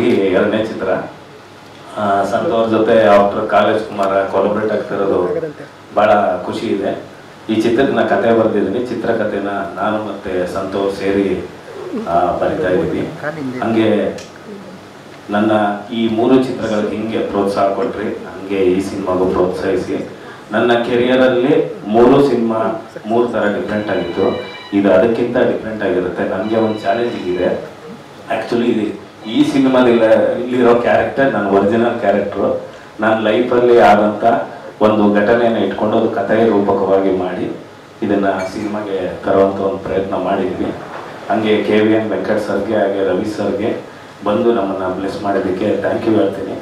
ಆಗಿ 2ನೇ ಚಿತ್ರ. ಸಂತೋರ್ ಜೊತೆ ಆಫ್ಟರ್ ಕಾಲೇಜ್ ಕುಮಾರ ಕೊಲಾಬ್ರೇಟ್ ಆಗ್ತಿರೋದು ಭಾಳ ಖುಷಿ ಇದೆ. ಈ ಚಿತ್ರದ ಕತೆ ಬರೆದಿದ್ದೀನಿ. ಚಿತ್ರಕಥೆನ ನಾನು ಮತ್ತು ಸಂತೋರ್ ಸೇರಿ ಬರಿತಾ ಇದ್ದೀವಿ. ಹಂಗೆ ನನ್ನ ಈ 3 ಚಿತ್ರಗಳಿಗೆ ಹಿಂಗೆ ಪ್ರೋತ್ಸಾಹ ಕೊಟ್ರಿ, ಹಂಗೆ ಈ ಸಿನಿಮಾಗೂ ಪ್ರೋತ್ಸಾಹಿಸಿ. ನನ್ನ ಕೆರಿಯರಲ್ಲಿ 3 ಸಿನಿಮಾ 3 ಥರ ಡಿಫ್ರೆಂಟ್ ಆಗಿತ್ತು. ಇದು ಅದಕ್ಕಿಂತ ಡಿಫ್ರೆಂಟ್ ಆಗಿರುತ್ತೆ. ನನಗೆ ಒಂದು ಚಾಲೆಂಜಿಂಗ್ ಇದೆ. ಆ್ಯಕ್ಚುಲಿ ಈ ಸಿನಿಮಾದಿಲ್ಲ ಇಲ್ಲಿರೋ ಕ್ಯಾರೆಕ್ಟರ್ ನನ್ನ ಒರಿಜಿನಲ್ ಕ್ಯಾರೆಕ್ಟ್ರು. ನನ್ನ ಲೈಫಲ್ಲಿ ಆದಂಥ ಒಂದು ಘಟನೆಯನ್ನು ಇಟ್ಕೊಂಡು ಅದು ಕಥೆಯ ರೂಪಕವಾಗಿ ಮಾಡಿ ಇದನ್ನು ಸಿನಿಮಾಗೆ ತರುವಂಥ ಒಂದು ಪ್ರಯತ್ನ ಮಾಡಿದ್ವಿ. ಹಾಗೆ KVN ವೆಂಕಟ್ ಸರ್ಗೆ ಹಾಗೆ ರವಿ ಸರ್ಗೆ ಬಂದು ನಮ್ಮನ್ನು ಬ್ಲೆಸ್ ಮಾಡೋದಕ್ಕೆ ಥ್ಯಾಂಕ್ ಯು ಹೇಳ್ತೀನಿ.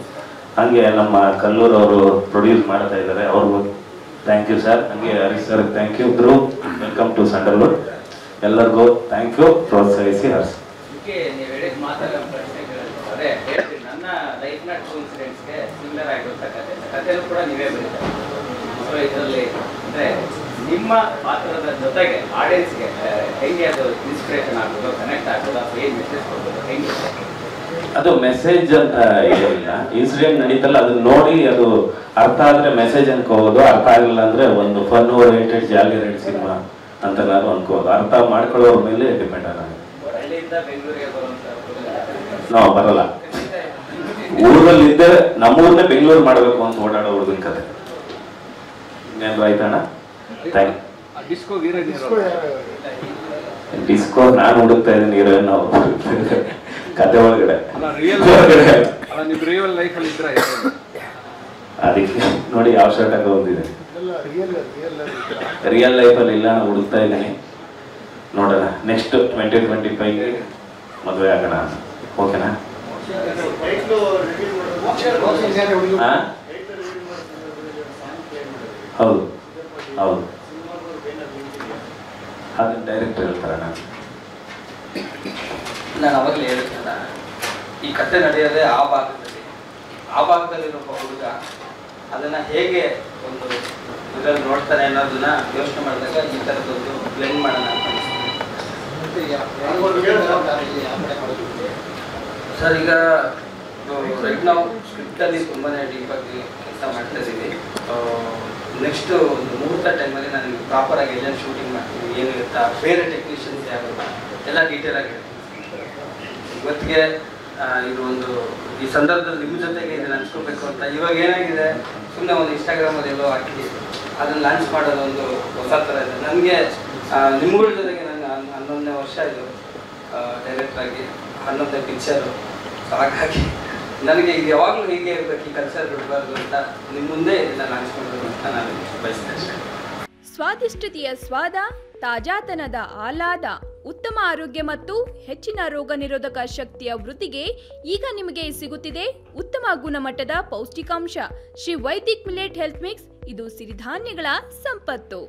ಹಾಗೆ ನಮ್ಮ ಕಲ್ಲೂರು ಅವರು ಪ್ರೊಡ್ಯೂಸ್ ಮಾಡ್ತಾ ಇದ್ದಾರೆ, ಅವ್ರಿಗೂ ಥ್ಯಾಂಕ್ ಯು ಸರ್. ಹಾಗೆ Harish sir thank you. Bro welcome to Sandalwood. ಎಲ್ಲರಿಗೂ ಥ್ಯಾಂಕ್ ಯು. ಪ್ರೋತ್ಸಾಹಿಸಿ ಹರ್ಸ್. ನನ್ನ ಲೈಫ್ನ ಟ್ರೂ ಇನ್ಸಿಡೆಂಟ್ಸ್ಗೆ ಸಿಮಿಲರ್ ಆಗಿರುವಂಥ ಕಥೆನೂ ಕೂಡ ನೀವೇ ಬರೀತಾರೆ. ಸೊ ಇದರಲ್ಲಿ ಅಂದರೆ ನಿಮ್ಮ ಪಾತ್ರದ ಜೊತೆಗೆ ಆಡಿಯನ್ಸ್ಗೆ ಹೆಂಗೆ ಅದು ಇನ್ಸ್ಪಿರೇಷನ್ ಆಗ್ಬೋದು, ಕನೆಕ್ಟ್ ಆಗ್ಬೋದು, ಅಥವಾ ಏನು ಮೆಸೇಜ್ ಕೊಡ್ಬೋದು, ಹೆಂಗೆ? ಅದು ಮೆಸೇಜ್ ಅಂತ ಏನಿಲ್ಲ. ಇನ್ಸಿಡೆಂಟ್ ನಡೀತಲ್ಲ, ಅದನ್ನ ನೋಡಿ ಅದು ಅರ್ಥ ಆದರೆ ಮೆಸೇಜ್ ಅನ್ಕೋಬೋದು, ಅರ್ಥ ಆಗಲಿಲ್ಲ ಅಂದರೆ ಒಂದು ಫನ್ ಓರಿಯೆಂಟೆಡ್ ಜಾಲಿ ರೇಟ್ ಸಿನಿಮಾ ಅಂತ ನಾನು ಅನ್ಕೋಬೋದು. ಅರ್ಥ ಮಾಡ್ಕೊಳ್ಳೋರ ಮೇಲೆ ಡಿಪೆಂಡ್ ಆಗುತ್ತೆ. ಹಳ್ಳಿಯಿಂದ ಬೆಂಗಳೂರಿಗೆ ಬರುವಂಥ ನಾವು ಬರಲ್ಲ, ಊರಲ್ಲಿದ್ದೆ ನಮ್ಮೂರನ್ನೇ ಬೆಂಗಳೂರು ಮಾಡಬೇಕು ಅಂತ ಓಡಾಡೋ ಹುಡುಗನ ಕತೆ. ಇನ್ನೇನು ಆಯ್ತಣ್ಣ? ಥ್ಯಾಂಕ್ ಡಿಸ್ಕೋ ನಾನು ಹುಡುಕ್ತಾ ಇದ್ದೀನಿ ಹೀರೋಯಿನ್. ನಾವು ಕತೆ ಒಳಗಡೆ ಅದಕ್ಕೆ ನೋಡಿ ಯಾವ ಶರ್ಟ್ ಹಾಕೋ ಬಂದಿದೆ. ರಿಯಲ್ ಲೈಫಲ್ಲಿ ಇಲ್ಲ, ನಾನು ಹುಡುಕ್ತಾ ಇದ್ದೀನಿ. ನೋಡೋಣ ನೆಕ್ಸ್ಟ್ 2025ಗೆ ಮದುವೆ ಆಗೋಣ. ಓಕೆನಾ? ಹೌದು ಹೌದು, ಅದನ್ನ ಡೈರೆಕ್ಟರ್ ಹೇಳ್ತಾರೆ. ನಾನು ಅವಾಗಲೇ ಹೇಳ್ತೇನೆ, ಈ ಕತೆ ನಡೆಯೋದೇ ಆ ಭಾಗದಲ್ಲಿರೋ ಹುಡುಗ ಅದನ್ನು ಹೇಗೆ ಒಂದು ಇದರಲ್ಲಿ ನೋಡ್ತಾನೆ ಅನ್ನೋದನ್ನ ಯೋಚನೆ ಮಾಡಿದಾಗ ಈ ಥರದೊಂದು ಬ್ಲೆಂಡ್ ಮಾಡೋಣ ಅಂತ ಸರ್. ಈಗ ರೈಟ್ ನಾವು ಸ್ಕ್ರಿಪ್ಟಲ್ಲಿ ತುಂಬಾ ಡೀಪಾಗಿ ಕೆಲಸ ಮಾಡ್ತಾ ಇದ್ದೀವಿ. ನೆಕ್ಸ್ಟ್ ಒಂದು ಮುಹೂರ್ತ ಟೈಮಲ್ಲಿ ನಾನು ಪ್ರಾಪರಾಗಿ ಎಲ್ಲ ಶೂಟಿಂಗ್ ಮಾಡ್ತೀನಿ, ಏನಿರುತ್ತಾ ಬೇರೆ ಟೆಕ್ನಿಷಿಯನ್ಸ್ ಯಾರು ಎಲ್ಲ ಡೀಟೇಲಾಗಿ ಇವತ್ತಿಗೆ ಇದು ಒಂದು ಈ ಸಂದರ್ಭದಲ್ಲಿ ನಿಮ್ಮ ಜೊತೆಗೆ ಇದನ್ನು ಹಂಚ್ಕೋಬೇಕು ಅಂತ. ಇವಾಗ ಏನಾಗಿದೆ, ಸುಮ್ಮನೆ ಒಂದು ಇನ್ಸ್ಟಾಗ್ರಾಮಲ್ಲಿ ಎಲ್ಲೋ ಹಾಕಿ ಅದನ್ನು ಲಾಂಚ್ ಮಾಡೋದು ಒಂದು ಹೊಸ ಥರ ಇದೆ. ನನಗೆ ನಿಮ್ಗಳ ಜೊತೆಗೆ ನಾನು 11ನೇ ವರ್ಷ ಇದು ಡೈರೆಕ್ಟ್ರಾಗಿ 11ನೇ ಪಿಕ್ಚರು. ಸೊ ಹಾಗಾಗಿ ನನಗೆ ಇದು ಯಾವಾಗಲೂ ಹೀಗೆ ಇರಬೇಕು, ಈ ಕಲ್ಚರ್ ಬಿಡಬಾರ್ದು ಅಂತ ನಿಮ್ಮ ಮುಂದೆ ಇದನ್ನು ಲಾಂಚ್ ಮಾಡೋದು ಅಂತ ನಾನು ಬಯಸ್ತೇನೆ. ಸ್ವಾದಿಷ್ಟತೆಯ ಸ್ವಾದ, ತಾಜಾತನದ ಆಹ್ಲಾದ, ಉತ್ತಮ ಆರೋಗ್ಯ ಮತ್ತು ಹೆಚ್ಚಿನ ರೋಗ ನಿರೋಧಕ ಶಕ್ತಿಯ ವೃದ್ಧಿಗೆ ಈಗ ನಿಮಗೆ ಸಿಗುತ್ತಿದೆ ಉತ್ತಮ ಗುಣಮಟ್ಟದ ಪೌಷ್ಟಿಕಾಂಶ. Shri Vaidik millet health mix. ಇದು ಸಿರಿಧಾನ್ಯಗಳ ಸಂಪತ್ತು.